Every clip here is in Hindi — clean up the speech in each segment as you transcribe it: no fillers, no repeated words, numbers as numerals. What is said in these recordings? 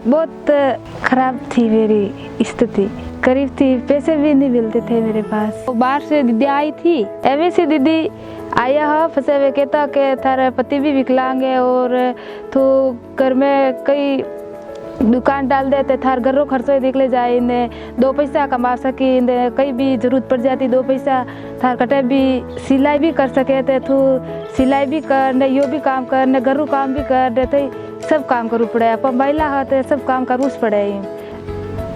बहुत खराब थी मेरी स्थिति, करीब थी, पैसे भी नहीं मिलते थे मेरे पास। बाहर से दीदी आई थी, एवं से दीदी आया है फंसे हुए, कहता कि थारे पति भी विकलांग है और तो घर में कई दुकान डाल देते, थार घरों खर्चो निकले जाए, इन्हें 2 पैसा कमा सकी, इन्हें कहीं भी जरूरत पड़ जाती 2 पैसा थार कटे भी सिलाई भी कर सके थे, तू सिलाई भी कर ने यो भी काम कर ने घरू काम भी कर देते, सब काम करू पड़े। अब महिला होते सब काम करूस पड़े।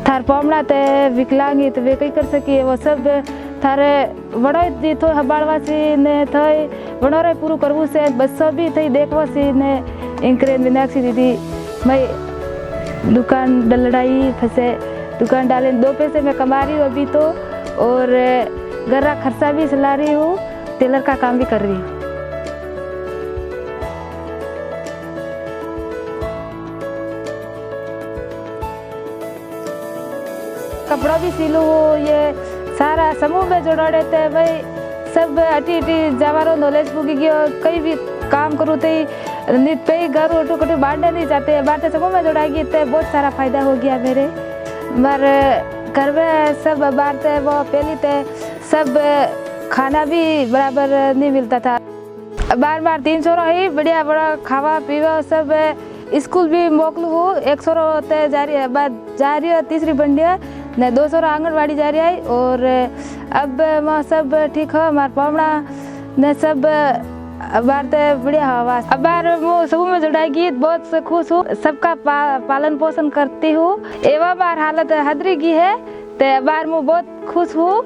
थार पामड़ा ते विकलांगी तो वे कई कर सकी, वो सब थारे बड़ो दी तो हबाड़वा सी ने थई बड़ोरे पूरू करवू से बसो भी थई देखवा सी ने इंकरे मीनाक्षी दीदी मैं दुकान डलड़ाई फंसे, दुकान डाले 2 पैसे मैं कमा रही हूँ अभी तो, और घर का खर्चा भी चला रही हूँ, टेलर का काम भी कर रही हूँ। कपड़ा भी सिलू, ये सारा समूह में जोड़ा रहते हैं भाई, सब अटी जवारो नॉलेज पुगी गयो, कई भी काम करूँ तो नित पे घर उठो कटो बांटने नहीं जाते, बांटने समूह में जोड़ाएगी तो बहुत सारा फायदा हो गया मेरे। मारे घर में सब बांटते वो पहली ते सब खाना भी बराबर नहीं मिलता था, बार 300 ही बढ़िया बड़ा खावा पीवा सब, स्कूल भी मोकलू हूँ 100 होते जा रही है, बाद जा रही है 3री बंडिया ने 200 आंगनवाड़ी जा रही है, और अब वहाँ सब ठीक है, हमारे पामड़ा ने सब बार तो बढ़िया हवा। अब बार वो समूह में जुड़ाएगी बहुत खुश हूँ, सबका पालन पोषण करती हूँ, एवं बार हालत हदरी की है तो बार मैं बहुत खुश हूँ।